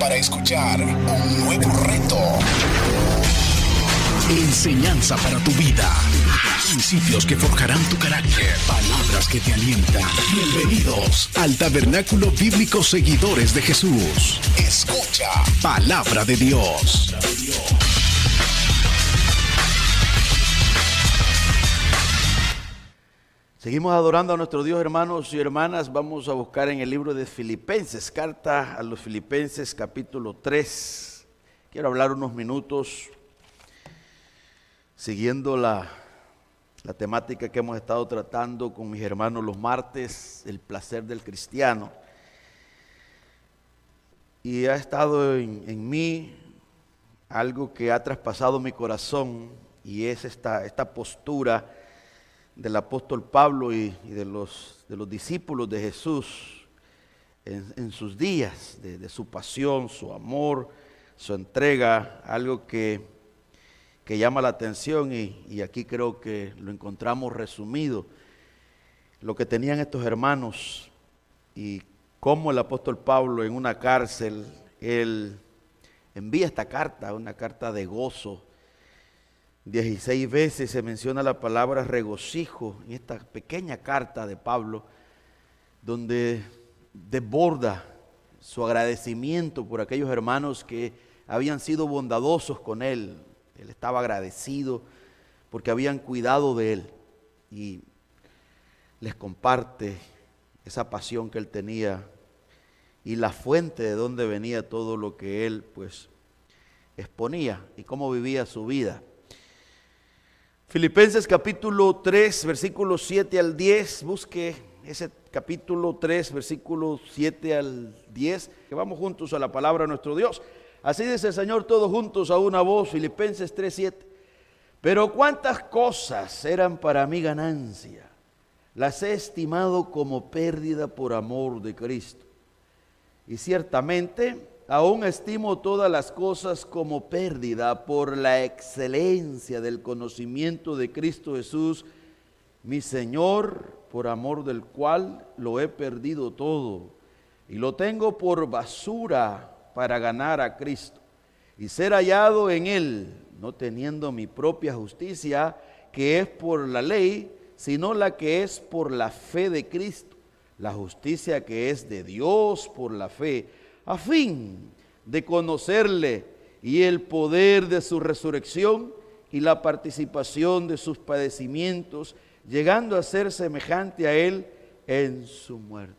para escuchar un nuevo reto. Enseñanza para tu vida. Principios que forjarán tu carácter. Palabras que te alientan. Bienvenidos al Tabernáculo Bíblico Seguidores de Jesús. Escucha Palabra de Dios. Seguimos adorando a nuestro Dios, hermanos y hermanas. Vamos a buscar en el libro de Filipenses, carta a los Filipenses, capítulo 3. Quiero hablar unos minutos siguiendo la temática que hemos estado tratando con mis hermanos los martes, el placer del cristiano. Y ha estado en mí algo que ha traspasado mi corazón, y es esta postura del apóstol Pablo y de los discípulos de Jesús en sus días, de su pasión, su amor, su entrega, algo que llama la atención, y aquí creo que lo encontramos resumido, lo que tenían estos hermanos y cómo el apóstol Pablo en una cárcel, él envía esta carta, una carta de gozo. 16 veces se menciona la palabra regocijo en esta pequeña carta de Pablo, donde desborda su agradecimiento por aquellos hermanos que habían sido bondadosos con él. Él estaba agradecido porque habían cuidado de él, y les comparte esa pasión que él tenía y la fuente de donde venía todo lo que él pues exponía y cómo vivía su vida. Filipenses capítulo 3, versículos 7 al 10, busque ese capítulo 3, versículos 7 al 10, que vamos juntos a la palabra de nuestro Dios. Así dice el Señor, todos juntos a una voz, Filipenses 3, 7. Pero cuántas cosas eran para mí ganancia, las he estimado como pérdida por amor de Cristo. Y ciertamente aún estimo todas las cosas como pérdida por la excelencia del conocimiento de Cristo Jesús, mi Señor, por amor del cual lo he perdido todo y lo tengo por basura para ganar a Cristo y ser hallado en Él, no teniendo mi propia justicia, que es por la ley, sino la que es por la fe de Cristo, la justicia que es de Dios por la fe, a fin de conocerle y el poder de su resurrección y la participación de sus padecimientos, llegando a ser semejante a Él en su muerte.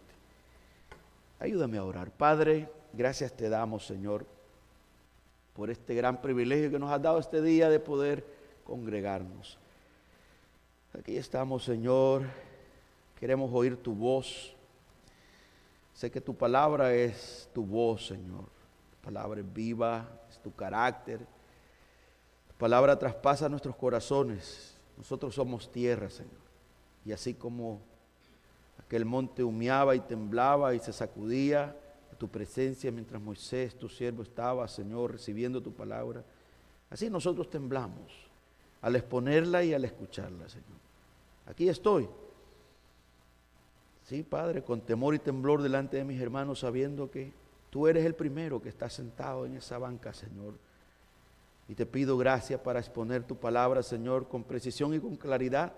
Ayúdame a orar. Padre, gracias te damos, Señor, por este gran privilegio que nos has dado este día de poder congregarnos. Aquí estamos, Señor, queremos oír tu voz. Sé que tu palabra es tu voz, Señor. Tu palabra es viva, es tu carácter. Tu palabra traspasa nuestros corazones. Nosotros somos tierra, Señor. Y así como aquel monte humeaba y temblaba y se sacudía a tu presencia mientras Moisés, tu siervo, estaba, Señor, recibiendo tu palabra, así nosotros temblamos al exponerla y al escucharla, Señor. Aquí estoy. Sí, Padre, con temor y temblor delante de mis hermanos, sabiendo que tú eres el primero que está sentado en esa banca, Señor. Y te pido gracia para exponer tu palabra, Señor, con precisión y con claridad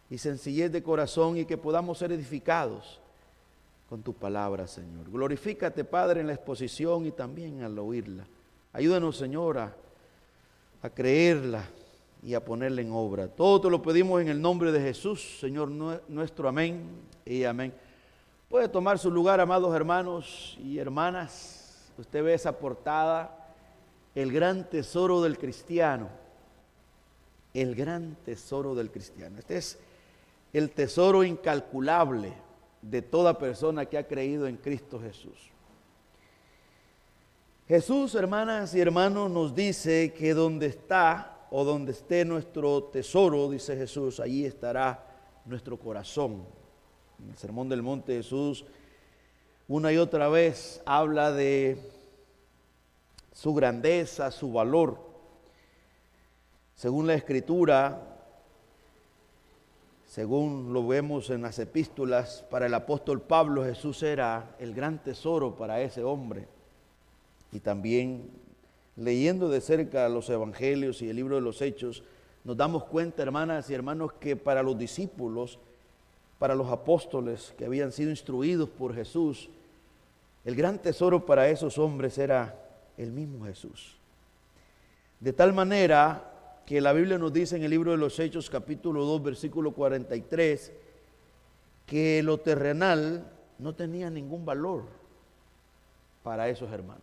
y sencillez de corazón, y que podamos ser edificados con tu palabra, Señor. Glorifícate, Padre, en la exposición y también al oírla. Ayúdanos, Señor, a creerla y a ponerla en obra. Todo te lo pedimos en el nombre de Jesús, Señor nuestro. Amén y amén. Puede tomar su lugar, amados hermanos y hermanas. Usted ve esa portada, el gran tesoro del cristiano. El gran tesoro del cristiano. Este es el tesoro incalculable de toda persona que ha creído en Cristo Jesús. Jesús, hermanas y hermanos, nos dice que donde está o donde esté nuestro tesoro, dice Jesús, allí estará nuestro corazón. En el Sermón del Monte, Jesús una y otra vez habla de su grandeza, su valor. Según la Escritura, según lo vemos en las epístolas, para el apóstol Pablo, Jesús era el gran tesoro para ese hombre. y también leyendo de cerca los evangelios y el libro de los Hechos, nos damos cuenta, hermanas y hermanos, que para los discípulos, para los apóstoles que habían sido instruidos por Jesús, el gran tesoro para esos hombres era el mismo Jesús. De tal manera que la Biblia nos dice en el libro de los Hechos, capítulo 2, versículo 43, que lo terrenal no tenía ningún valor para esos hermanos.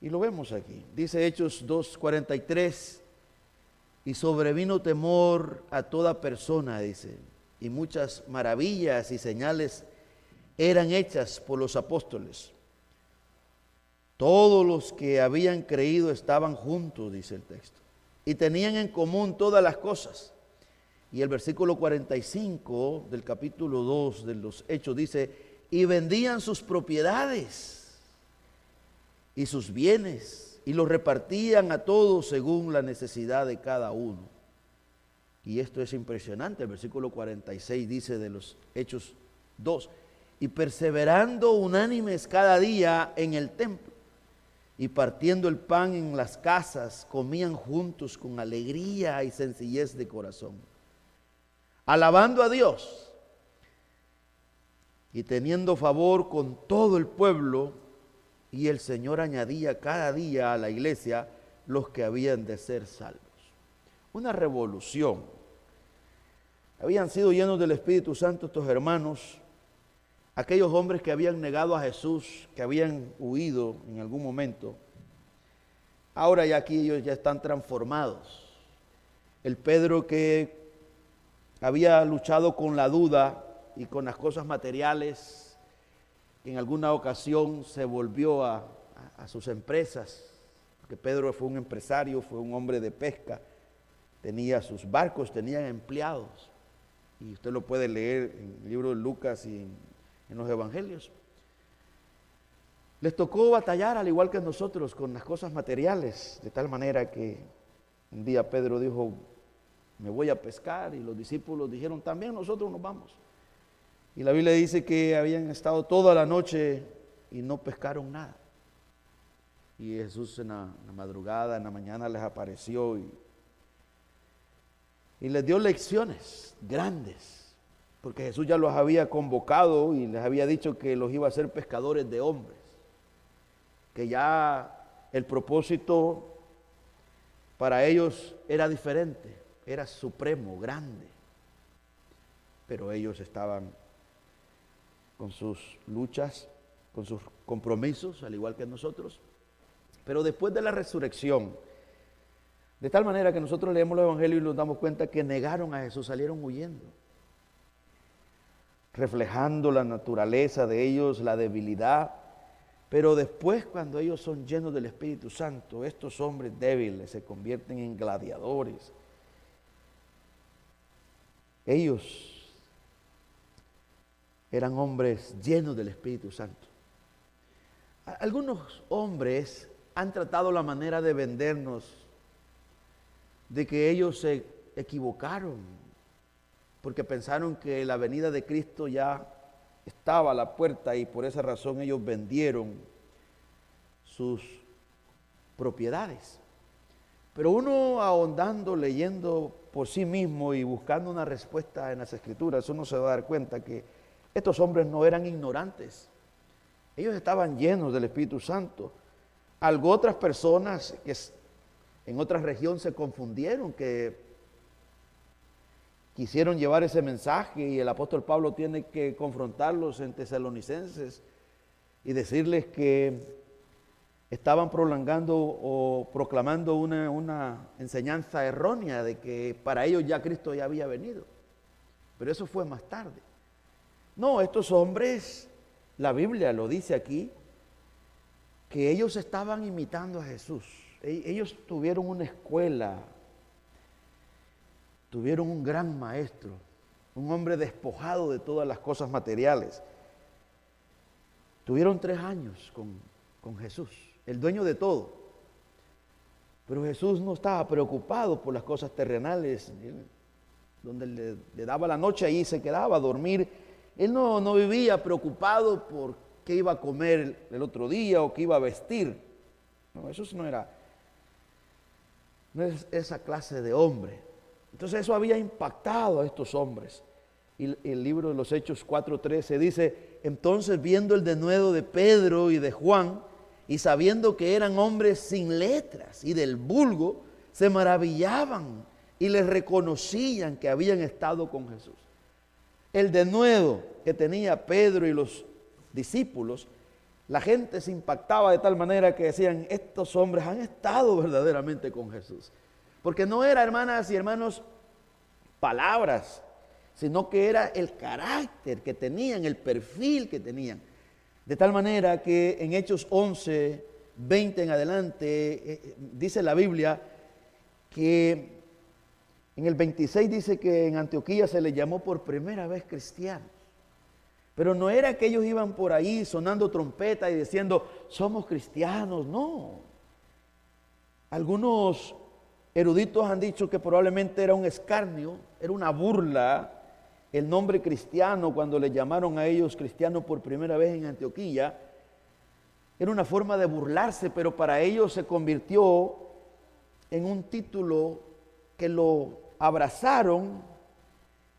Y lo vemos aquí. Dice Hechos 2:43, y sobrevino temor a toda persona, dice, y muchas maravillas y señales eran hechas por los apóstoles. Todos los que habían creído estaban juntos, dice el texto, y tenían en común todas las cosas. Y el versículo 45 del capítulo 2 de los Hechos dice, y vendían sus propiedades y sus bienes, y los repartían a todos según la necesidad de cada uno. Y esto es impresionante. El versículo 46 dice de los Hechos 2, y perseverando unánimes cada día en el templo, y partiendo el pan en las casas, comían juntos con alegría y sencillez de corazón, alabando a Dios y teniendo favor con todo el pueblo. Y el Señor añadía cada día a la iglesia los que habían de ser salvos. Una revolución. Habían sido llenos del Espíritu Santo estos hermanos, aquellos hombres que habían negado a Jesús, que habían huido en algún momento. Ahora ya aquí ellos ya están transformados. El Pedro que había luchado con la duda y con las cosas materiales, en alguna ocasión se volvió a sus empresas, porque Pedro fue un empresario, fue un hombre de pesca, tenía sus barcos, tenía empleados, y usted lo puede leer en el libro de Lucas y en los evangelios. Les tocó batallar al igual que nosotros con las cosas materiales, de tal manera que un día Pedro dijo, me voy a pescar, y los discípulos dijeron, también nosotros nos vamos. Y la Biblia dice que habían estado toda la noche y no pescaron nada. Y Jesús en la madrugada, en la mañana les apareció y les dio lecciones grandes, porque Jesús ya los había convocado y les había dicho que los iba a hacer pescadores de hombres, que ya el propósito para ellos era diferente, era supremo, grande, pero ellos estaban con sus luchas, con sus compromisos, al igual que nosotros. Pero después de la resurrección, de tal manera que nosotros leemos los evangelios y nos damos cuenta que negaron a Jesús, salieron huyendo, reflejando la naturaleza de ellos, la debilidad. Pero después, cuando ellos son llenos del Espíritu Santo, estos hombres débiles se convierten en gladiadores. Ellos eran hombres llenos del Espíritu Santo. Algunos hombres han tratado la manera de vendernos de que ellos se equivocaron, porque pensaron que la venida de Cristo ya estaba a la puerta y por esa razón ellos vendieron sus propiedades. Pero uno ahondando, leyendo por sí mismo y buscando una respuesta en las Escrituras, uno se va a dar cuenta que estos hombres no eran ignorantes. Ellos estaban llenos del Espíritu Santo. Algo otras personas que en otra región se confundieron, que quisieron llevar ese mensaje, y el apóstol Pablo tiene que confrontarlos en Tesalonicenses y decirles que estaban prolongando o proclamando una enseñanza errónea de que para ellos ya Cristo ya había venido. Pero eso fue más tarde. No, estos hombres, la Biblia lo dice aquí, que ellos estaban imitando a Jesús. Ellos tuvieron una escuela, tuvieron un gran maestro, un hombre despojado de todas las cosas materiales. Tuvieron 3 años con Jesús, el dueño de todo. Pero Jesús no estaba preocupado por las cosas terrenales. Donde le daba la noche, ahí se quedaba a dormir. Él no vivía preocupado por qué iba a comer el otro día o qué iba a vestir. No, eso no es esa clase de hombre. Entonces eso había impactado a estos hombres. Y el libro de los Hechos 4:13 dice: entonces viendo el denuedo de Pedro y de Juan, y sabiendo que eran hombres sin letras y del vulgo, se maravillaban y les reconocían que habían estado con Jesús. El denuedo que tenía Pedro y los discípulos, la gente se impactaba de tal manera que decían: estos hombres han estado verdaderamente con Jesús. Porque no era, hermanas y hermanos, palabras, sino que era el carácter que tenían, el perfil que tenían. De tal manera que en Hechos 11, 20 en adelante, dice la Biblia que en el 26 dice que en Antioquía se les llamó por primera vez cristianos. Pero no era que ellos iban por ahí sonando trompeta y diciendo: somos cristianos, no. Algunos eruditos han dicho que probablemente era un escarnio, era una burla el nombre cristiano cuando le llamaron a ellos cristianos por primera vez en Antioquía. Era una forma de burlarse, pero para ellos se convirtió en un título que lo abrazaron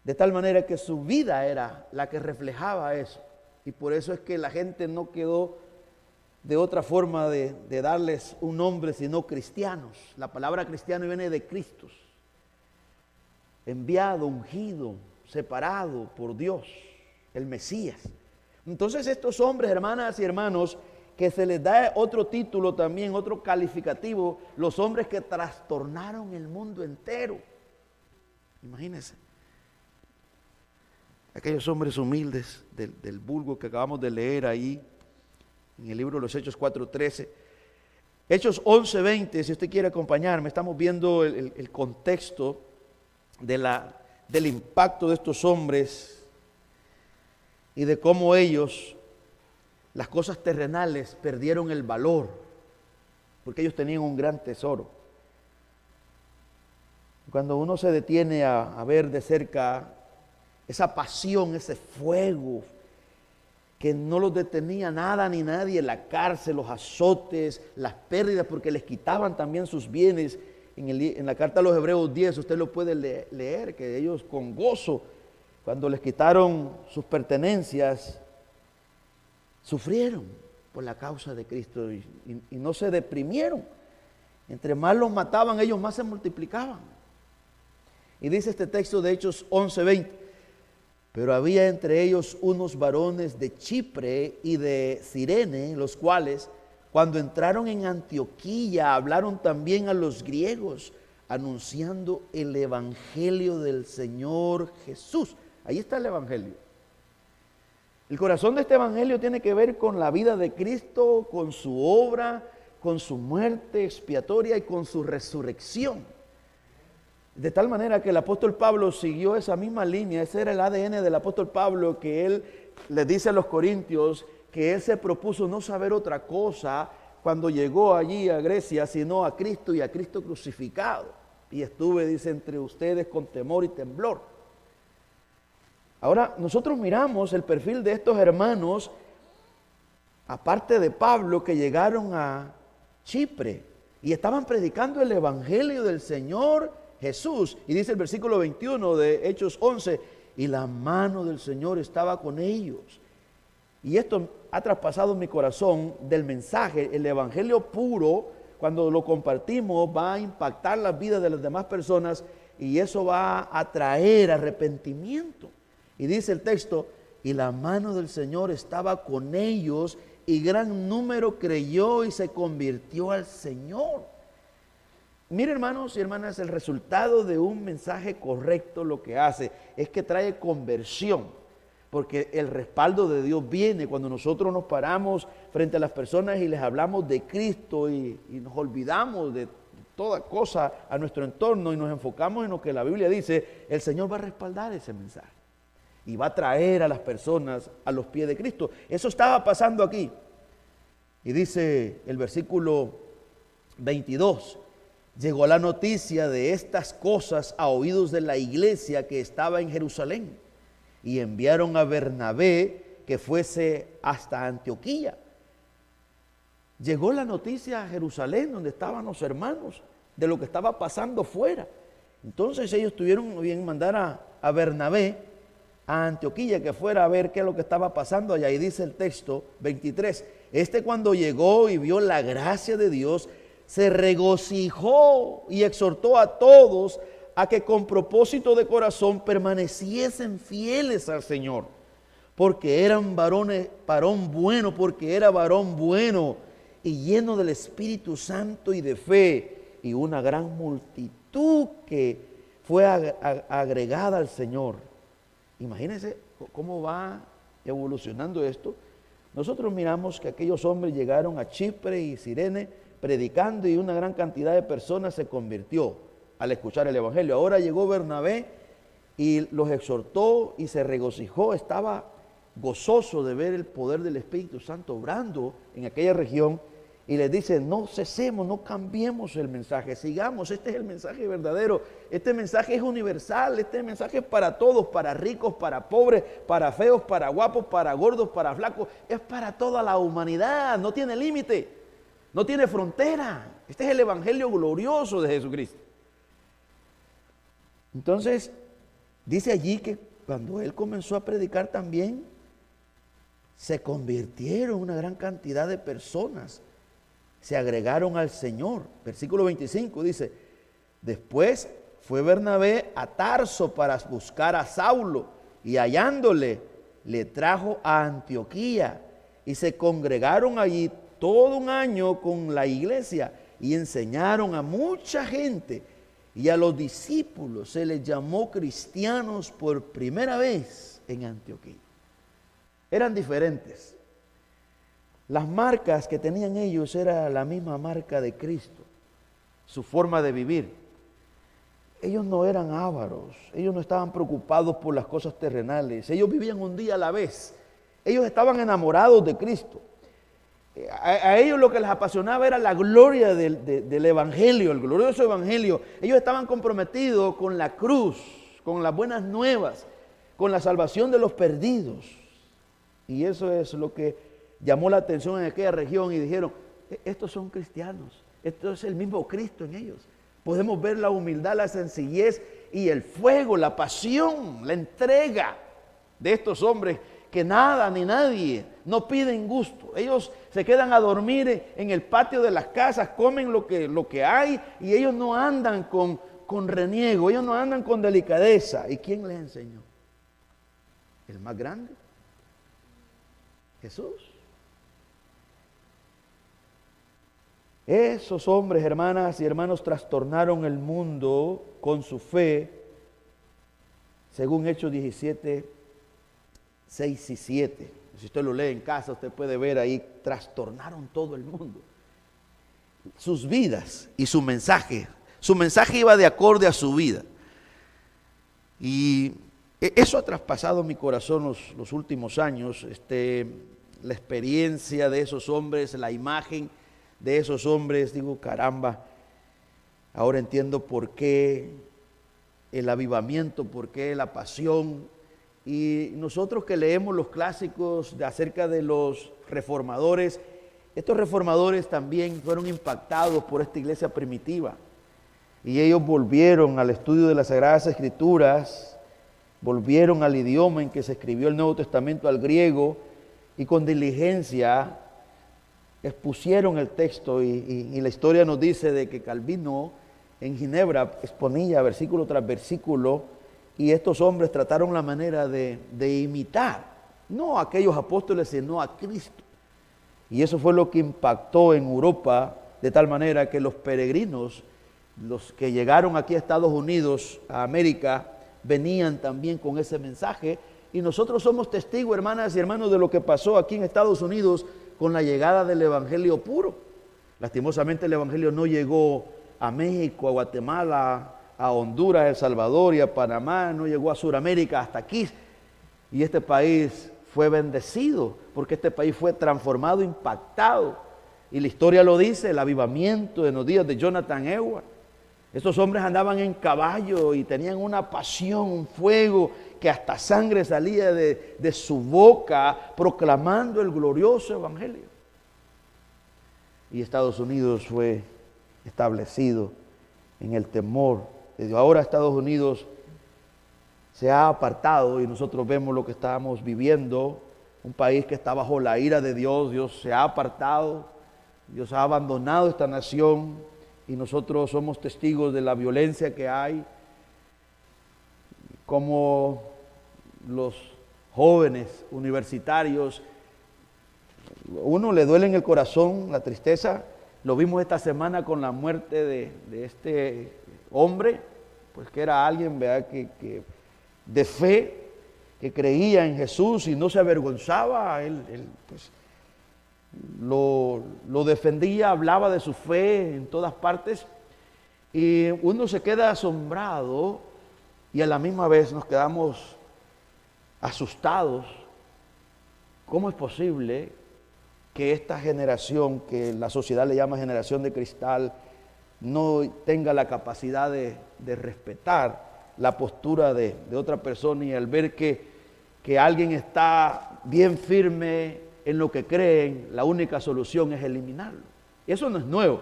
de tal manera que su vida era la que reflejaba eso. Y por eso es que la gente no quedó de otra forma de darles un nombre sino cristianos. La palabra cristiano viene de Cristos, enviado, ungido, separado por Dios, el Mesías. Entonces estos hombres, hermanas y hermanos, que se les da otro título también, otro calificativo, los hombres que trastornaron el mundo entero. Imagínense, aquellos hombres humildes del vulgo que acabamos de leer ahí en el libro de los Hechos 4:13. Hechos 11:20, si usted quiere acompañarme, estamos viendo el contexto del impacto de estos hombres y de cómo ellos, las cosas terrenales, perdieron el valor, porque ellos tenían un gran tesoro. Cuando uno se detiene a ver de cerca esa pasión, ese fuego, que no los detenía nada ni nadie, la cárcel, los azotes, las pérdidas, porque les quitaban también sus bienes. En la carta a los Hebreos 10, usted lo puede leer, que ellos con gozo, cuando les quitaron sus pertenencias, sufrieron por la causa de Cristo y no se deprimieron. Entre más los mataban, ellos más se multiplicaban. Y dice este texto de Hechos 11:20: pero había entre ellos unos varones de Chipre y de Cirene, los cuales, cuando entraron en Antioquía, hablaron también a los griegos, anunciando el evangelio del Señor Jesús. Ahí está el evangelio. El corazón de este evangelio tiene que ver con la vida de Cristo, con su obra, con su muerte expiatoria y con su resurrección. De tal manera que el apóstol Pablo siguió esa misma línea. Ese era el ADN del apóstol Pablo, que él le dice a los corintios que él se propuso no saber otra cosa cuando llegó allí a Grecia, sino a Cristo y a Cristo crucificado. Y estuve, dice, entre ustedes con temor y temblor. Ahora, nosotros miramos el perfil de estos hermanos, aparte de Pablo, que llegaron a Chipre y estaban predicando el evangelio del Señor Jesús. Y dice el versículo 21 de Hechos 11: y la mano del Señor estaba con ellos. Y esto ha traspasado mi corazón del mensaje. El evangelio puro, cuando lo compartimos, va a impactar las vidas de las demás personas y eso va a traer arrepentimiento. Y dice el texto: y la mano del Señor estaba con ellos, y gran número creyó y se convirtió al Señor. Mire, hermanos y hermanas, el resultado de un mensaje correcto lo que hace es que trae conversión, porque el respaldo de Dios viene cuando nosotros nos paramos frente a las personas y les hablamos de Cristo y nos olvidamos de toda cosa a nuestro entorno y nos enfocamos en lo que la Biblia dice. El Señor va a respaldar ese mensaje y va a traer a las personas a los pies de Cristo. Eso estaba pasando aquí. Y dice el versículo 22: llegó la noticia de estas cosas a oídos de la iglesia que estaba en Jerusalén, y enviaron a Bernabé que fuese hasta Antioquía. Llegó la noticia a Jerusalén, donde estaban los hermanos, de lo que estaba pasando fuera. Entonces ellos tuvieron bien mandar a Bernabé a Antioquía, que fuera a ver qué es lo que estaba pasando allá. Y dice el texto 23, cuando llegó y vio la gracia de Dios, se regocijó y exhortó a todos a que con propósito de corazón permaneciesen fieles al Señor, porque era varón bueno y lleno del Espíritu Santo y de fe, y una gran multitud que fue agregada al Señor. Imagínense cómo va evolucionando esto. Nosotros miramos que aquellos hombres llegaron a Chipre y Cirene predicando, y una gran cantidad de personas se convirtió al escuchar el Evangelio. Ahora llegó Bernabé y los exhortó y se regocijó, estaba gozoso de ver el poder del Espíritu Santo obrando en aquella región, y les dice: no cesemos, no cambiemos el mensaje, sigamos, este es el mensaje verdadero, este mensaje es universal, este mensaje es para todos, para ricos, para pobres, para feos, para guapos, para gordos, para flacos, es para toda la humanidad, no tiene límite, no tiene frontera. Este es el Evangelio glorioso de Jesucristo. Entonces, dice allí que cuando él comenzó a predicar también, se convirtieron una gran cantidad de personas, se agregaron al Señor. Versículo 25 dice: después fue Bernabé a Tarso para buscar a Saulo, y hallándole, le trajo a Antioquía, y se congregaron allí todo un año con la iglesia, y enseñaron a mucha gente, y a los discípulos se les llamó cristianos por primera vez en Antioquía. Eran diferentes. Las marcas que tenían ellos era la misma marca de Cristo, su forma de vivir. Ellos no eran ávaros, ellos no estaban preocupados por las cosas terrenales, ellos vivían un día a la vez. Ellos estaban enamorados de Cristo. A ellos lo que les apasionaba era la gloria del Evangelio, el glorioso Evangelio. Ellos estaban comprometidos con la cruz, con las buenas nuevas, con la salvación de los perdidos. Y eso es lo que llamó la atención en aquella región, y dijeron: estos son cristianos, esto es el mismo Cristo en ellos. Podemos ver la humildad, la sencillez y el fuego, la pasión, la entrega de estos hombres, que nada ni nadie no piden gusto. Ellos se quedan a dormir en el patio de las casas, comen lo que hay, y ellos no andan con reniego, ellos no andan con delicadeza. ¿Y quién les enseñó? ¿El más grande? Jesús. Esos hombres, hermanas y hermanos, trastornaron el mundo con su fe, según Hechos 17, 6 y 7. Si usted lo lee en casa, usted puede ver ahí, trastornaron todo el mundo. Sus vidas y su mensaje iba de acorde a su vida. Y eso ha traspasado mi corazón los últimos años, la experiencia de esos hombres, la imagen de esos hombres. Digo, caramba, ahora entiendo por qué el avivamiento, por qué la pasión. Y nosotros que leemos los clásicos acerca de los reformadores, estos reformadores también fueron impactados por esta iglesia primitiva, y ellos volvieron al estudio de las Sagradas Escrituras, volvieron al idioma en que se escribió el Nuevo Testamento, al griego, y con diligencia expusieron el texto, y la historia nos dice de que Calvino en Ginebra exponía versículo tras versículo, y estos hombres trataron la manera de imitar, no a aquellos apóstoles, sino a Cristo. Y eso fue lo que impactó en Europa, de tal manera que los peregrinos, los que llegaron aquí a Estados Unidos, a América, venían también con ese mensaje. Y nosotros somos testigos, hermanas y hermanos, de lo que pasó aquí en Estados Unidos con la llegada del Evangelio puro. Lastimosamente el Evangelio no llegó a México, a Guatemala, a Honduras, a El Salvador y a Panamá, no llegó a Sudamérica hasta aquí. Y este país fue bendecido, porque este país fue transformado, impactado. Y la historia lo dice, el avivamiento en los días de Jonathan Edwards. Estos hombres andaban en caballo y tenían una pasión, un fuego que hasta sangre salía de su boca proclamando el glorioso evangelio. Y Estados Unidos fue establecido en el temor de Dios. Ahora Estados Unidos se ha apartado y nosotros vemos lo que estamos viviendo, un país que está bajo la ira de Dios. Dios se ha apartado, Dios ha abandonado esta nación y nosotros somos testigos de la violencia que hay, como los jóvenes universitarios, uno le duele en el corazón la tristeza. Lo vimos esta semana con la muerte de este hombre, pues que era alguien, ¿verdad?, que de fe, que creía en Jesús y no se avergonzaba. Él pues, lo defendía, hablaba de su fe en todas partes, y uno se queda asombrado y a la misma vez nos quedamos asustados. ¿Cómo es posible que esta generación, que la sociedad le llama generación de cristal, no tenga la capacidad de respetar la postura de otra persona, y al ver que alguien está bien firme en lo que creen, la única solución es eliminarlo? Y eso no es nuevo.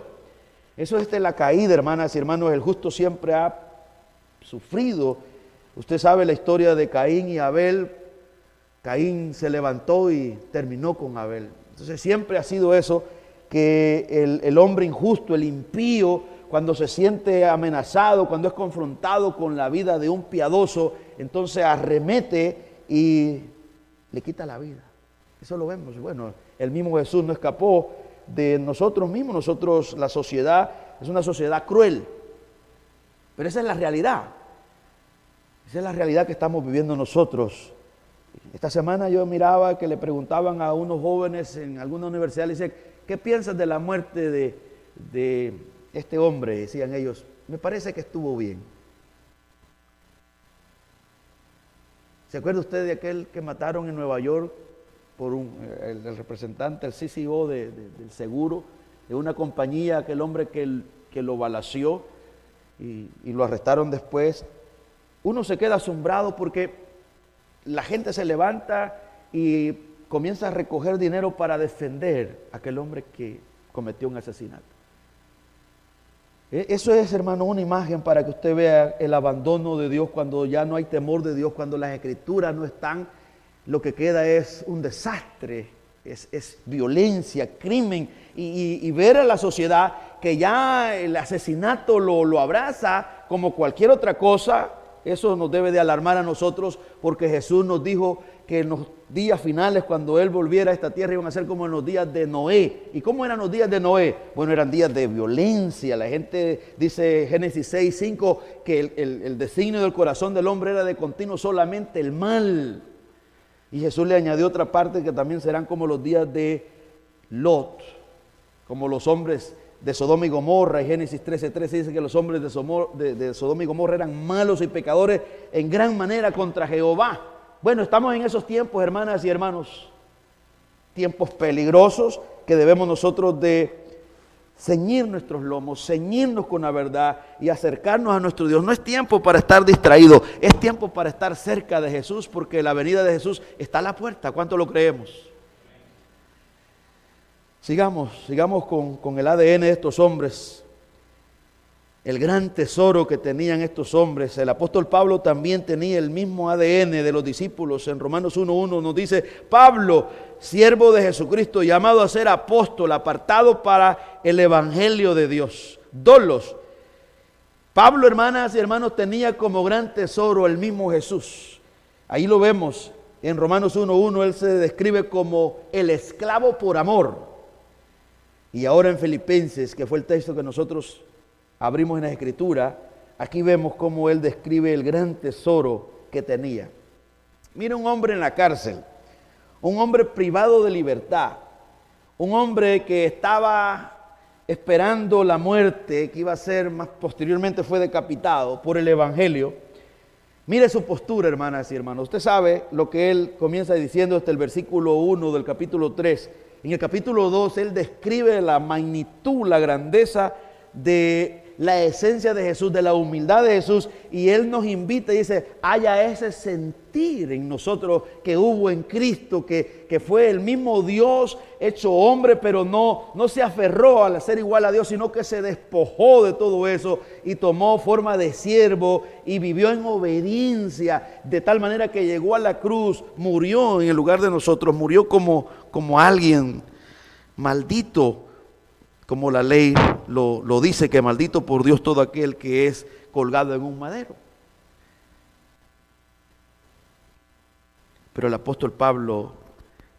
Eso es de la caída, hermanas y hermanos. El justo siempre ha sufrido. Usted sabe la historia de Caín y Abel. Caín se levantó y terminó con Abel. Entonces siempre ha sido eso, que el hombre injusto, el impío, cuando se siente amenazado, cuando es confrontado con la vida de un piadoso, entonces arremete y le quita la vida. Eso lo vemos. Bueno, el mismo Jesús no escapó de nosotros mismos. Nosotros, la sociedad, es una sociedad cruel. Pero esa es la realidad. Esa es la realidad que estamos viviendo nosotros. Esta semana yo miraba que le preguntaban a unos jóvenes en alguna universidad, le decían, ¿qué piensas de la muerte de este hombre? Decían ellos, me parece que estuvo bien. ¿Se acuerda usted de aquel que mataron en Nueva York por el representante, el CCO del seguro, de una compañía, aquel hombre que lo balaceó y lo arrestaron después? Uno se queda asombrado porque la gente se levanta y comienza a recoger dinero para defender a aquel hombre que cometió un asesinato. Eso es, hermano, una imagen para que usted vea el abandono de Dios, cuando ya no hay temor de Dios, cuando las escrituras no están, lo que queda es un desastre, es violencia, crimen, y ver a la sociedad que ya el asesinato lo abraza como cualquier otra cosa. Eso nos debe de alarmar a nosotros, porque Jesús nos dijo que en los días finales, cuando Él volviera a esta tierra, iban a ser como en los días de Noé. ¿Y cómo eran los días de Noé? Bueno, eran días de violencia. La gente dice, Génesis 6:5, que el designio del corazón del hombre era de continuo solamente el mal. Y Jesús le añadió otra parte, que también serán como los días de Lot, como los hombres de Sodoma y Gomorra. Y Génesis 13:13 dice que los hombres de Sodoma y Gomorra eran malos y pecadores en gran manera contra Jehová. Bueno, estamos en esos tiempos, hermanas y hermanos, tiempos peligrosos, que debemos nosotros de ceñir nuestros lomos, ceñirnos con la verdad y acercarnos a nuestro Dios. No es tiempo para estar distraído, es tiempo para estar cerca de Jesús, porque la venida de Jesús está a la puerta. ¿Cuánto lo creemos? Sigamos con el ADN de estos hombres, el gran tesoro que tenían estos hombres. El apóstol Pablo también tenía el mismo ADN de los discípulos. En Romanos 1:1 nos dice, Pablo, siervo de Jesucristo, llamado a ser apóstol, apartado para el evangelio de Dios. Dolos. Pablo, hermanas y hermanos, tenía como gran tesoro el mismo Jesús. Ahí lo vemos. En Romanos 1:1 él se describe como el esclavo por amor. Y ahora en Filipenses, que fue el texto que nosotros abrimos en la Escritura, aquí vemos cómo él describe el gran tesoro que tenía. Mira, un hombre en la cárcel, un hombre privado de libertad, un hombre que estaba esperando la muerte, que iba a ser, más posteriormente fue decapitado por el Evangelio. Mire su postura, hermanas y hermanos. Usted sabe lo que él comienza diciendo hasta el versículo 1 del capítulo 3. En el capítulo 2 él describe la magnitud, la grandeza de la esencia de Jesús, de la humildad de Jesús, y Él nos invita y dice, haya ese sentir en nosotros que hubo en Cristo, que fue el mismo Dios hecho hombre, pero no se aferró al ser igual a Dios, sino que se despojó de todo eso y tomó forma de siervo y vivió en obediencia, de tal manera que llegó a la cruz, murió en el lugar de nosotros, murió como alguien maldito, como la ley lo dice, que maldito por Dios todo aquel que es colgado en un madero. Pero el apóstol Pablo,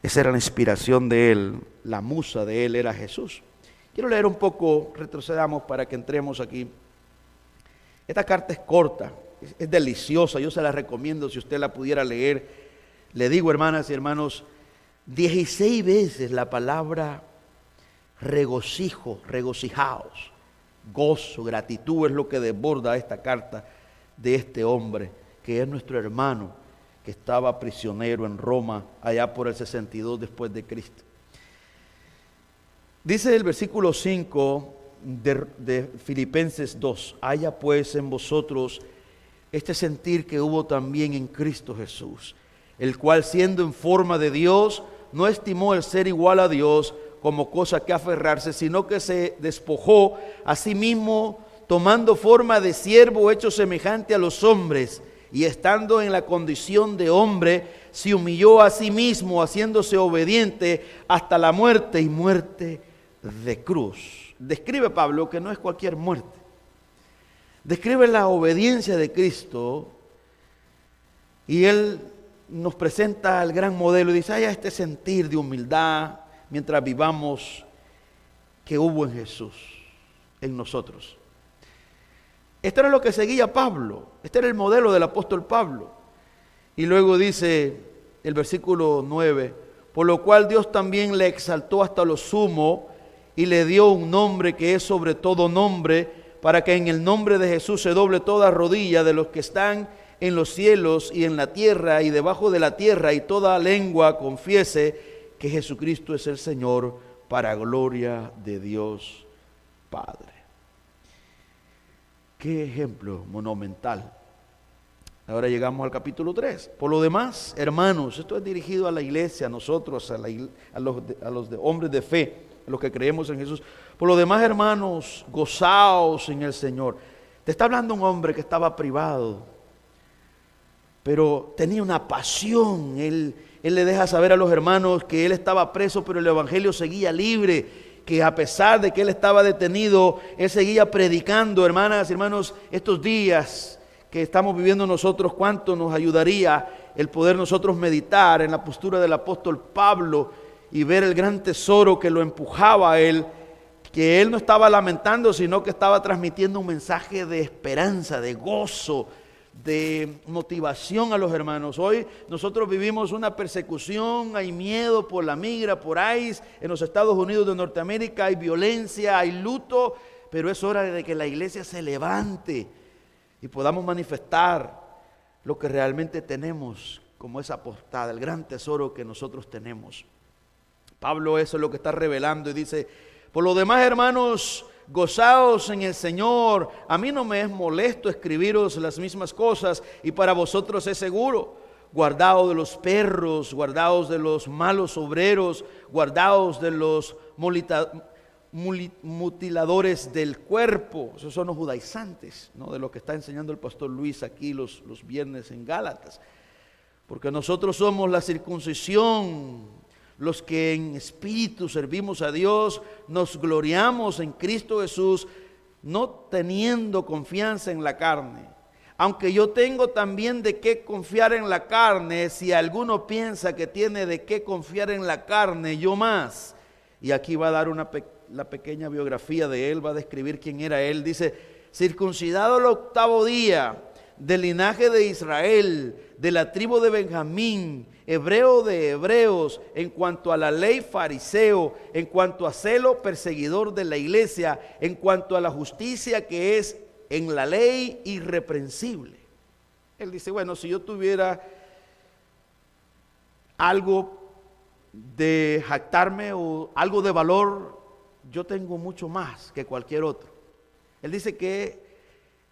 esa era la inspiración de él, la musa de él era Jesús. Quiero leer un poco, retrocedamos para que entremos aquí. Esta carta es corta, es deliciosa, yo se la recomiendo si usted la pudiera leer. Le digo, hermanas y hermanos, 16 veces la palabra regocijo, regocijaos, gozo, gratitud es lo que desborda esta carta de este hombre que es nuestro hermano, que estaba prisionero en Roma allá por el 62 después de Cristo. Dice el versículo 5 de Filipenses 2, haya pues en vosotros este sentir que hubo también en Cristo Jesús, el cual siendo en forma de Dios, no estimó el ser igual a Dios como cosa que aferrarse, sino que se despojó a sí mismo, tomando forma de siervo hecho semejante a los hombres, y estando en la condición de hombre, se humilló a sí mismo, haciéndose obediente hasta la muerte y muerte de cruz. Describe Pablo que no es cualquier muerte. Describe la obediencia de Cristo y él nos presenta el gran modelo y dice, haya este sentir de humildad mientras vivamos que hubo en Jesús, en nosotros. Esto era lo que seguía Pablo, este era el modelo del apóstol Pablo. Y luego dice el versículo 9, por lo cual Dios también le exaltó hasta lo sumo y le dio un nombre que es sobre todo nombre, para que en el nombre de Jesús se doble toda rodilla de los que están en los cielos y en la tierra y debajo de la tierra, y toda lengua confiese que Jesucristo es el Señor, para gloria de Dios Padre. Qué ejemplo monumental. Ahora llegamos al capítulo 3. Por lo demás, hermanos, esto es dirigido a la iglesia, a nosotros, a los hombres de fe, a los que creemos en Jesús. Por lo demás, hermanos, gozaos en el Señor. Te está hablando un hombre que estaba privado, pero tenía una pasión. Él le deja saber a los hermanos que él estaba preso, pero el evangelio seguía libre, que a pesar de que él estaba detenido, él seguía predicando. Hermanas y hermanos, estos días que estamos viviendo nosotros, ¿cuánto nos ayudaría el poder nosotros meditar en la postura del apóstol Pablo y ver el gran tesoro que lo empujaba a él, que él no estaba lamentando, sino que estaba transmitiendo un mensaje de esperanza, de gozo, de motivación a los hermanos? Hoy nosotros vivimos una persecución, hay miedo por la migra, por ICE, en los Estados Unidos de Norteamérica hay violencia, hay luto, pero es hora de que la iglesia se levante y podamos manifestar lo que realmente tenemos, como esa portada, el gran tesoro que nosotros tenemos. Pablo eso es lo que está revelando y dice, por lo demás, hermanos, gozaos en el Señor. A mí no me es molesto escribiros las mismas cosas, y para vosotros es seguro. Guardaos de los perros, guardaos de los malos obreros, guardaos de los mutiladores del cuerpo. Esos son los judaizantes, ¿no? De lo que está enseñando el pastor Luis aquí los viernes en Gálatas. Porque nosotros somos la circuncisión, los que en espíritu servimos a Dios, nos gloriamos en Cristo Jesús, no teniendo confianza en la carne. Aunque yo tengo también de qué confiar en la carne, si alguno piensa que tiene de qué confiar en la carne, yo más. Y aquí va a dar la pequeña biografía de él, va a describir quién era él. Dice, circuncidado el 8º día, del linaje de Israel, de la tribu de Benjamín, hebreo de hebreos, en cuanto a la ley fariseo, en cuanto a celo perseguidor de la iglesia, en cuanto a la justicia que es en la ley irreprensible. Él dice, bueno, si yo tuviera algo de jactarme o algo de valor, yo tengo mucho más que cualquier otro. Él dice que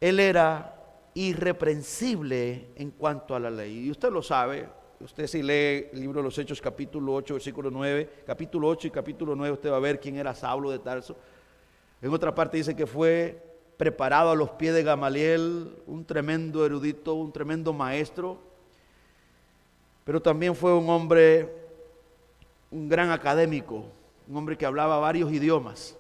él era irreprensible en cuanto a la ley. Y usted lo sabe, usted si lee el libro de los Hechos capítulo 8, versículo 9, capítulo 8 y capítulo 9, usted va a ver quién era Saulo de Tarso. En otra parte dice que fue preparado a los pies de Gamaliel, un tremendo erudito, un tremendo maestro, pero también fue un hombre, un gran académico, un hombre que hablaba varios idiomas.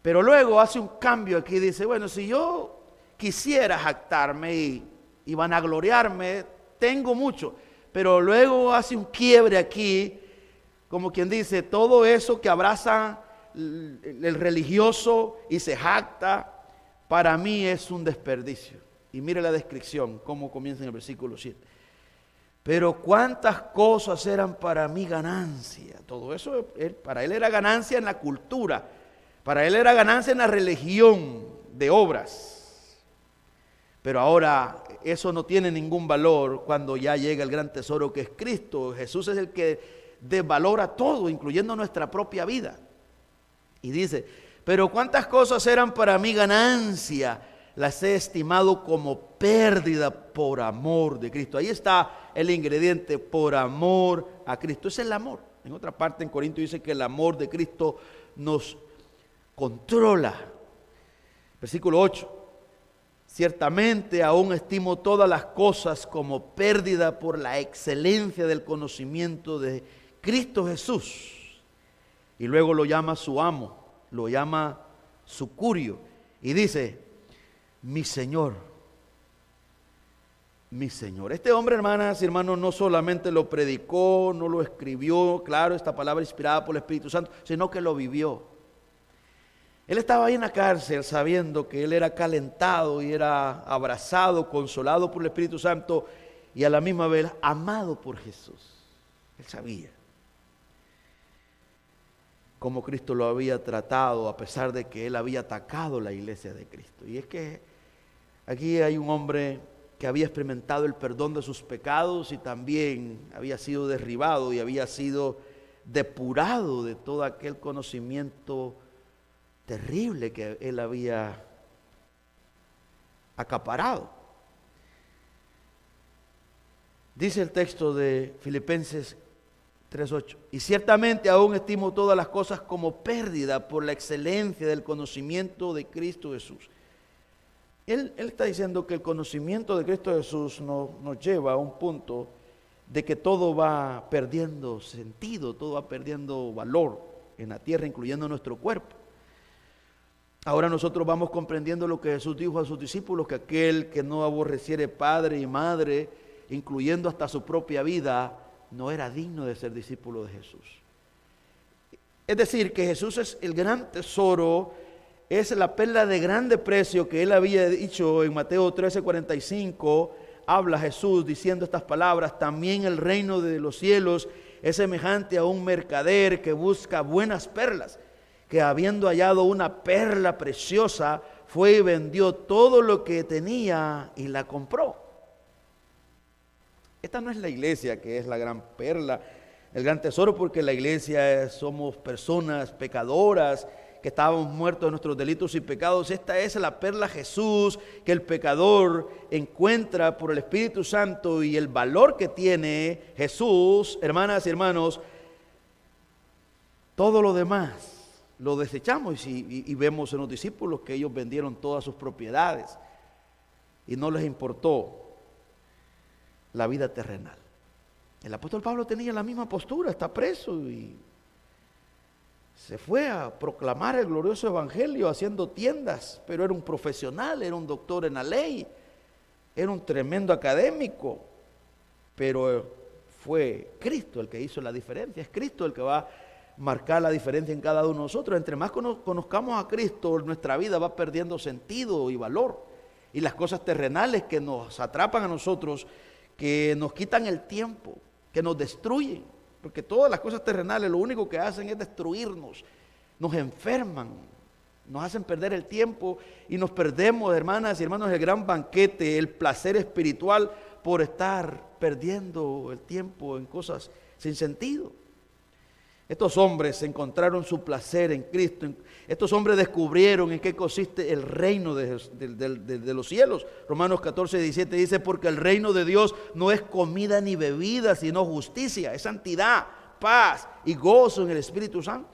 Pero luego hace un cambio aquí, dice, bueno, si yo quisiera jactarme y vanagloriarme, tengo mucho, pero luego hace un quiebre aquí, como quien dice, todo eso que abraza el religioso y se jacta, para mí es un desperdicio. Y mire la descripción, cómo comienza en el versículo 7. Pero cuántas cosas eran para mí ganancia. Todo eso para él era ganancia en la cultura, para él era ganancia en la religión de obras. Pero ahora eso no tiene ningún valor cuando ya llega el gran tesoro que es Cristo. Jesús es el que desvalora todo, incluyendo nuestra propia vida. Y dice, pero cuántas cosas eran para mí ganancia, las he estimado como pérdida por amor de Cristo. Ahí está el ingrediente, por amor a Cristo. Es el amor. En otra parte en Corintios dice que el amor de Cristo nos controla. Versículo 8. Ciertamente aún estimo todas las cosas como pérdida por la excelencia del conocimiento de Cristo Jesús. Y luego lo llama su amo, lo llama su curio. Y dice, mi Señor, mi Señor. Este hombre, hermanas y hermanos, no solamente lo predicó, no lo escribió, claro, esta palabra inspirada por el Espíritu Santo, sino que lo vivió. Él estaba ahí en la cárcel sabiendo que él era calentado y era abrazado, consolado por el Espíritu Santo y a la misma vez amado por Jesús. Él sabía cómo Cristo lo había tratado a pesar de que él había atacado la iglesia de Cristo. Y es que aquí hay un hombre que había experimentado el perdón de sus pecados y también había sido derribado y había sido depurado de todo aquel conocimiento terrible que él había acaparado. Dice el texto de Filipenses 3:8, y ciertamente aún estimo todas las cosas como pérdida por la excelencia del conocimiento de Cristo Jesús. Él está diciendo que el conocimiento de Cristo Jesús nos lleva a un punto de que todo va perdiendo sentido, todo va perdiendo valor en la tierra, incluyendo nuestro cuerpo. Ahora nosotros vamos comprendiendo lo que Jesús dijo a sus discípulos, que aquel que no aborreciere padre y madre, incluyendo hasta su propia vida, no era digno de ser discípulo de Jesús. Es decir, que Jesús es el gran tesoro, es la perla de grande precio que él había dicho en Mateo 13:45. Habla Jesús diciendo estas palabras, también el reino de los cielos es semejante a un mercader que busca buenas perlas, que habiendo hallado una perla preciosa, fue y vendió todo lo que tenía y la compró. Esta no es la iglesia que es la gran perla, el gran tesoro, porque la iglesia somos personas pecadoras que estábamos muertos de nuestros delitos y pecados. Esta es la perla Jesús que el pecador encuentra por el Espíritu Santo, y el valor que tiene Jesús, hermanas y hermanos, todo lo demás lo desechamos y vemos en los discípulos que ellos vendieron todas sus propiedades y no les importó la vida terrenal. El apóstol Pablo tenía la misma postura, está preso y se fue a proclamar el glorioso evangelio haciendo tiendas, pero era un profesional, era un doctor en la ley, era un tremendo académico, pero fue Cristo el que hizo la diferencia. Es Cristo el que va a marcar la diferencia en cada uno de nosotros. Entre más conozcamos a Cristo, nuestra vida va perdiendo sentido y valor, y las cosas terrenales que nos atrapan a nosotros, que nos quitan el tiempo, que nos destruyen, porque todas las cosas terrenales lo único que hacen es destruirnos, nos enferman, nos hacen perder el tiempo y nos perdemos, hermanas y hermanos, el gran banquete, el placer espiritual, por estar perdiendo el tiempo en cosas sin sentido. Estos hombres encontraron su placer en Cristo. Estos hombres descubrieron en qué consiste el reino de los cielos. Romanos 14:17 dice, porque el reino de Dios no es comida ni bebida, sino justicia, es santidad, paz y gozo en el Espíritu Santo.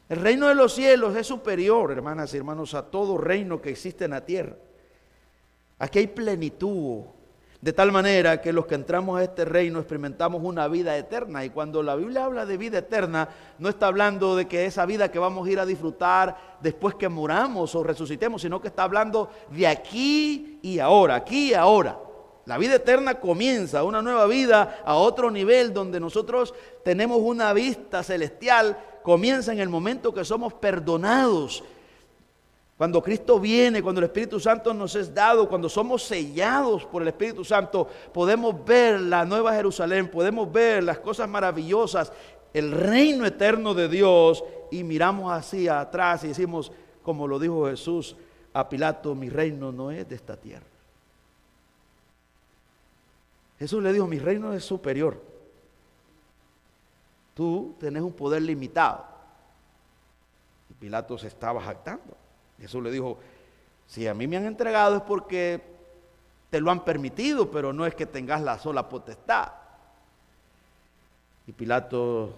El reino de los cielos es superior, hermanas y hermanos, a todo reino que existe en la tierra. Aquí hay plenitud, de tal manera que los que entramos a este reino experimentamos una vida eterna. Y cuando la Biblia habla de vida eterna, no está hablando de que esa vida que vamos a ir a disfrutar después que muramos o resucitemos, sino que está hablando de aquí y ahora, aquí y ahora. La vida eterna comienza, una nueva vida a otro nivel donde nosotros tenemos una vista celestial. Comienza en el momento que somos perdonados. Cuando Cristo viene, cuando el Espíritu Santo nos es dado, cuando somos sellados por el Espíritu Santo, podemos ver la nueva Jerusalén, podemos ver las cosas maravillosas, el reino eterno de Dios, y miramos hacia atrás y decimos, como lo dijo Jesús a Pilato, mi reino no es de esta tierra. Jesús le dijo, mi reino es superior. Tú tenés un poder limitado. Y Pilato se estaba jactando. Jesús le dijo, si a mí me han entregado es porque te lo han permitido, pero no es que tengas la sola potestad. Y Pilato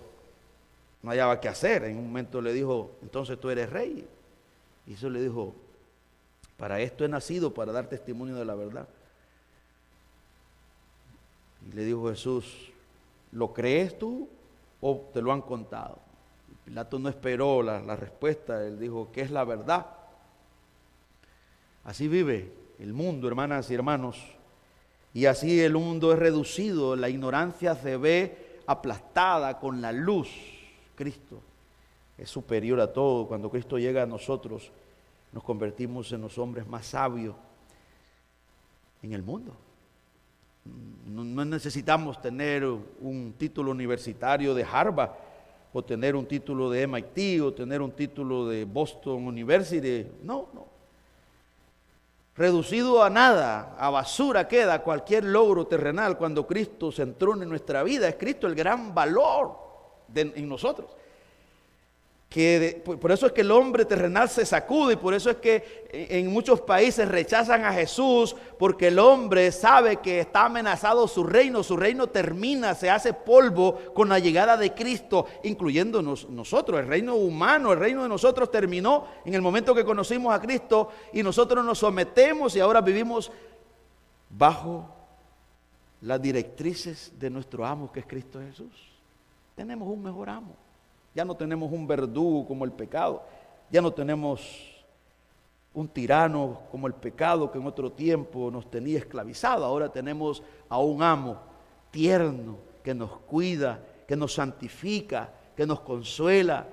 no hallaba qué hacer. En un momento le dijo, entonces tú eres rey. Y Jesús le dijo, para esto he nacido, para dar testimonio de la verdad. Y le dijo Jesús, ¿lo crees tú o te lo han contado? Y Pilato no esperó la respuesta, él dijo, ¿qué es la verdad? Así vive el mundo, hermanas y hermanos, y así el mundo es reducido, la ignorancia se ve aplastada con la luz. Cristo es superior a todo. Cuando Cristo llega a nosotros, nos convertimos en los hombres más sabios en el mundo. No necesitamos tener un título universitario de Harvard, o tener un título de MIT, o tener un título de Boston University. No. Reducido a nada, a basura queda cualquier logro terrenal cuando Cristo se entrona en nuestra vida. Es Cristo el gran valor en nosotros. Por eso es que el hombre terrenal se sacude, y por eso es que en muchos países rechazan a Jesús, porque el hombre sabe que está amenazado su reino termina, se hace polvo con la llegada de Cristo, incluyéndonos nosotros. El reino humano, el reino de nosotros terminó en el momento que conocimos a Cristo y nosotros nos sometemos y ahora vivimos bajo las directrices de nuestro amo, que es Cristo Jesús. Tenemos un mejor amo. Ya no tenemos un verdugo como el pecado. Ya no tenemos un tirano como el pecado que en otro tiempo nos tenía esclavizado. Ahora tenemos a un amo tierno que nos cuida, que nos santifica, que nos consuela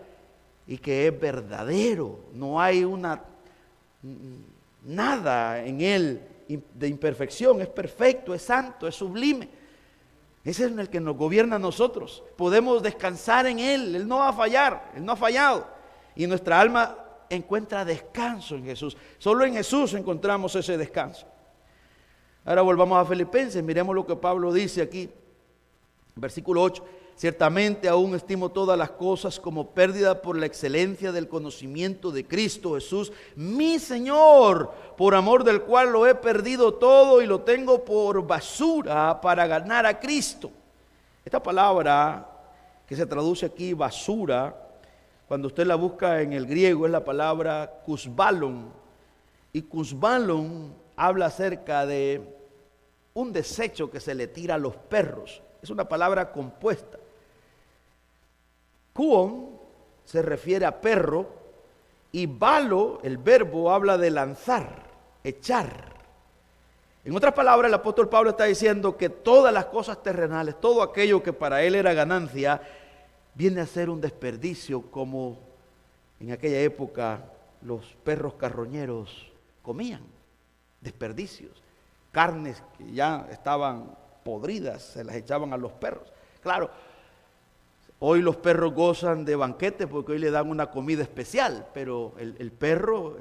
y que es verdadero. No hay nada en él de imperfección. Es perfecto, es santo, es sublime. Ese es el que nos gobierna a nosotros. Podemos descansar en Él. Él no va a fallar. Él no ha fallado. Y nuestra alma encuentra descanso en Jesús. Solo en Jesús encontramos ese descanso. Ahora volvamos a Filipenses. Miremos lo que Pablo dice aquí. Versículo 8. Ciertamente aún estimo todas las cosas como pérdida por la excelencia del conocimiento de Cristo Jesús, mi Señor, por amor del cual lo he perdido todo y lo tengo por basura para ganar a Cristo. Esta palabra que se traduce aquí basura, cuando usted la busca en el griego, es la palabra kusbalon. Y kusbalon habla acerca de un desecho que se le tira a los perros. Es una palabra compuesta. Kuon se refiere a perro y balo, el verbo, habla de lanzar, echar. En otras palabras, el apóstol Pablo está diciendo que todas las cosas terrenales, todo aquello que para él era ganancia, viene a ser un desperdicio, como en aquella época los perros carroñeros comían, desperdicios, carnes que ya estaban podridas, se las echaban a los perros. Claro, hoy los perros gozan de banquetes porque hoy le dan una comida especial, pero el perro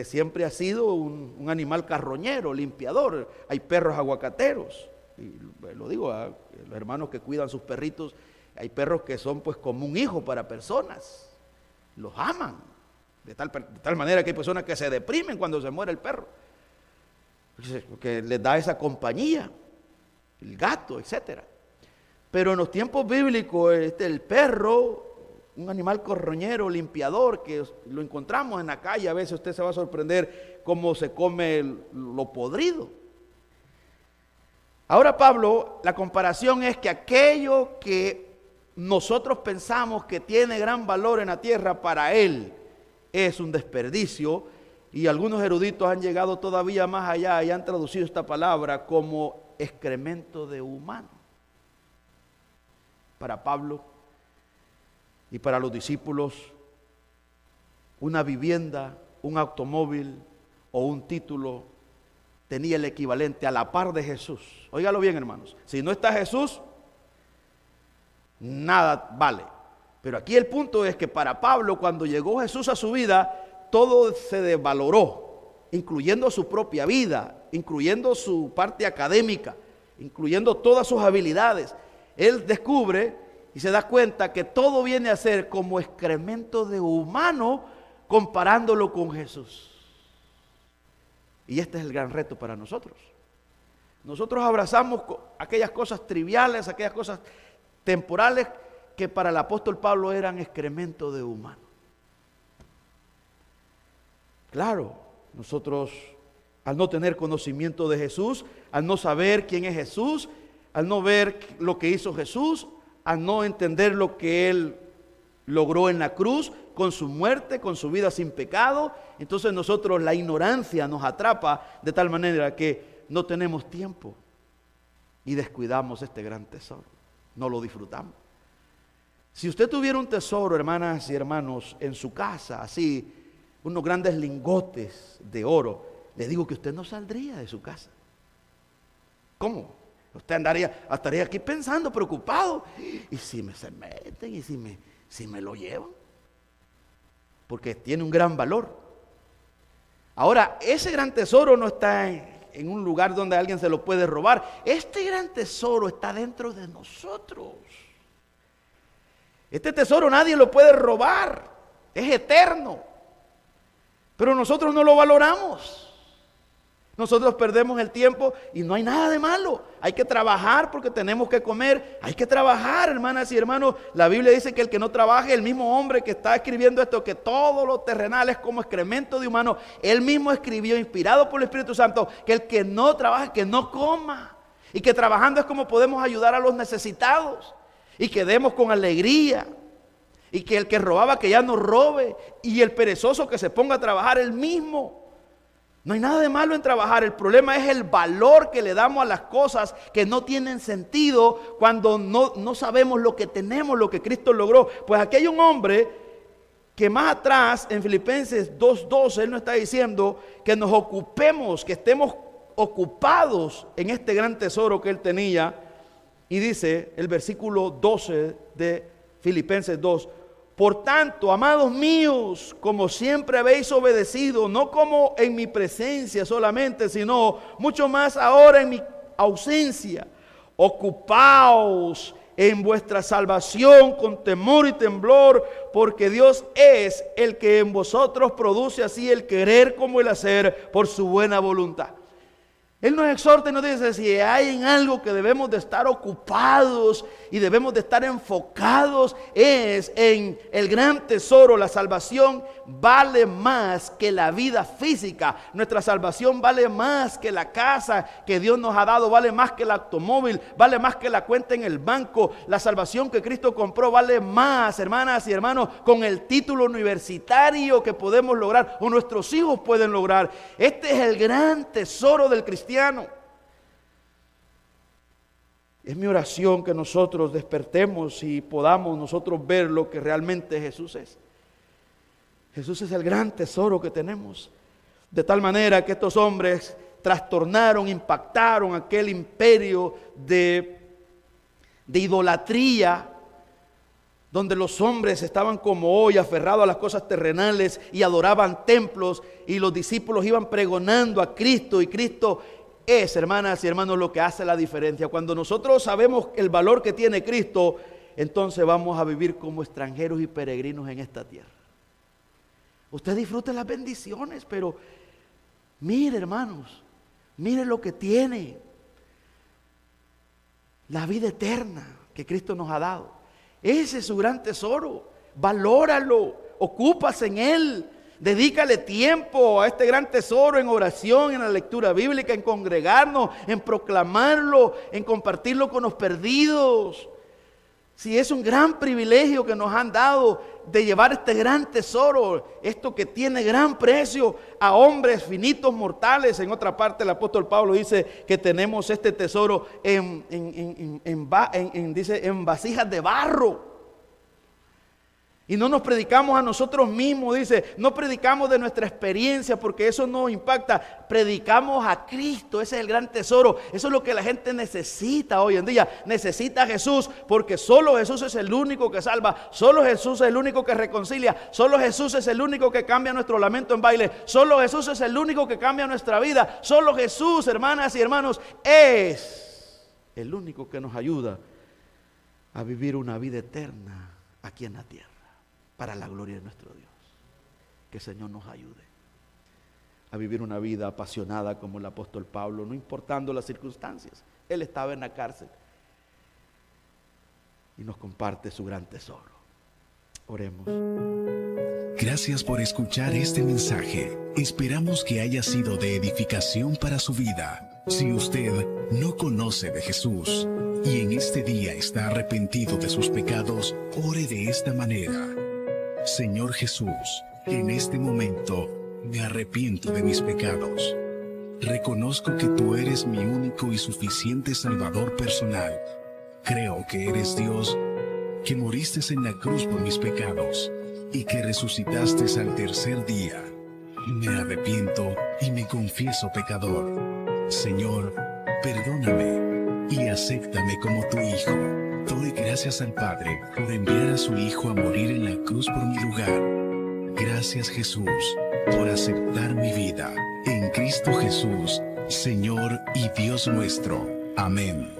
siempre ha sido un animal carroñero, limpiador. Hay perros aguacateros, y lo digo a los hermanos que cuidan sus perritos, Hay perros que son pues como un hijo para personas. Los aman. De tal manera que hay personas que se deprimen cuando se muere el perro. Porque les da esa compañía. El gato, etcétera. Pero en los tiempos bíblicos, el perro, un animal corroñero, limpiador, que lo encontramos en la calle, a veces usted se va a sorprender cómo se come lo podrido. Ahora Pablo, la comparación es que aquello que nosotros pensamos que tiene gran valor en la tierra, para él es un desperdicio, y algunos eruditos han llegado todavía más allá y han traducido esta palabra como excremento de humano. Para Pablo y para los discípulos, una vivienda, un automóvil o un título tenía el equivalente a la par de Jesús. Óigalo bien, hermanos. Si no está Jesús, nada vale. Pero aquí el punto es que para Pablo, cuando llegó Jesús a su vida, todo se desvaloró, incluyendo su propia vida, incluyendo su parte académica, incluyendo todas sus habilidades. Él descubre y se da cuenta que todo viene a ser como excremento de humano comparándolo con Jesús. Y este es el gran reto para nosotros. Nosotros abrazamos aquellas cosas triviales, aquellas cosas temporales que para el apóstol Pablo eran excremento de humano. Claro, nosotros al no tener conocimiento de Jesús, al no saber quién es Jesús, al no ver lo que hizo Jesús, al no entender lo que Él logró en la cruz, con su muerte, con su vida sin pecado, entonces nosotros la ignorancia nos atrapa de tal manera que no tenemos tiempo y descuidamos este gran tesoro, no lo disfrutamos. Si usted tuviera un tesoro, hermanas y hermanos, en su casa, así, unos grandes lingotes de oro, le digo que usted no saldría de su casa. ¿Cómo? Usted estaría aquí pensando, preocupado. ¿Y si se meten? ¿Y si me lo llevan? Porque tiene un gran valor. Ahora, ese gran tesoro no está en un lugar donde alguien se lo puede robar. Este gran tesoro está dentro de nosotros. Este tesoro nadie lo puede robar. Es eterno. Pero nosotros no lo valoramos. Nosotros perdemos el tiempo y no hay nada de malo. Hay que trabajar porque tenemos que comer. Hay que trabajar, hermanas y hermanos. La Biblia dice que el que no trabaje, el mismo hombre que está escribiendo esto, que todo lo terrenal es como excremento de humano, él mismo escribió, inspirado por el Espíritu Santo, que el que no trabaje, que no coma. Y que trabajando es como podemos ayudar a los necesitados. Y que demos con alegría. Y que el que robaba, que ya no robe. Y el perezoso que se ponga a trabajar él mismo. No hay nada de malo en trabajar. El problema es el valor que le damos a las cosas que no tienen sentido cuando no sabemos lo que tenemos, lo que Cristo logró. Pues aquí hay un hombre que más atrás en Filipenses 2:12 él nos está diciendo que nos ocupemos, que estemos ocupados en este gran tesoro que él tenía. Y dice el versículo 12 de Filipenses 2: por tanto, amados míos, como siempre habéis obedecido, no como en mi presencia solamente, sino mucho más ahora en mi ausencia, ocupaos en vuestra salvación con temor y temblor, porque Dios es el que en vosotros produce así el querer como el hacer por su buena voluntad. Él nos exhorta y nos dice, si hay en algo que debemos de estar ocupados y debemos de estar enfocados, es en el gran tesoro. La salvación vale más que la vida física. Nuestra salvación vale más que la casa que Dios nos ha dado, vale más que el automóvil, vale más que la cuenta en el banco. La salvación que Cristo compró vale más, hermanas y hermanos, con el título universitario que podemos lograr o nuestros hijos pueden lograr. Este es el gran tesoro del cristiano. Es mi oración que nosotros despertemos y podamos nosotros ver lo que realmente Jesús es. Jesús es el gran tesoro que tenemos. De tal manera que estos hombres trastornaron, impactaron aquel imperio de idolatría, donde los hombres estaban como hoy aferrados a las cosas terrenales y adoraban templos, y los discípulos iban pregonando a Cristo, y Cristo es, hermanas y hermanos, lo que hace la diferencia. Cuando nosotros sabemos el valor que tiene Cristo, entonces vamos a vivir como extranjeros y peregrinos en esta tierra. Usted disfrute las bendiciones, pero mire, hermanos, mire lo que tiene. La vida eterna que Cristo nos ha dado. Ese es su gran tesoro. Valóralo, ocúpase en él. Dedícale tiempo a este gran tesoro en oración, en la lectura bíblica, en congregarnos, en proclamarlo, en compartirlo con los perdidos. Si es un gran privilegio que nos han dado de llevar este gran tesoro, esto que tiene gran precio, a hombres finitos mortales. En otra parte el apóstol Pablo dice que tenemos este tesoro en vasijas de barro. Y no nos predicamos a nosotros mismos, dice, no predicamos de nuestra experiencia porque eso no impacta, predicamos a Cristo, ese es el gran tesoro, eso es lo que la gente necesita hoy en día, necesita a Jesús porque solo Jesús es el único que salva, solo Jesús es el único que reconcilia, solo Jesús es el único que cambia nuestro lamento en baile, solo Jesús es el único que cambia nuestra vida, solo Jesús, hermanas y hermanos, es el único que nos ayuda a vivir una vida eterna aquí en la tierra. Para la gloria de nuestro Dios. Que el Señor nos ayude a vivir una vida apasionada como el apóstol Pablo, no importando las circunstancias. Él estaba en la cárcel y nos comparte su gran tesoro. Oremos. Gracias por escuchar este mensaje. Esperamos que haya sido de edificación para su vida. Si usted no conoce de Jesús y en este día está arrepentido de sus pecados, ore de esta manera. Señor Jesús, en este momento me arrepiento de mis pecados. Reconozco que tú eres mi único y suficiente Salvador personal. Creo que eres Dios, que moriste en la cruz por mis pecados y que resucitaste al tercer día. Me arrepiento y me confieso pecador. Señor, perdóname y acéptame como tu Hijo. Doy gracias al Padre por enviar a su Hijo a morir en la cruz por mi lugar. Gracias, Jesús, por aceptar mi vida. En Cristo Jesús, Señor y Dios nuestro. Amén.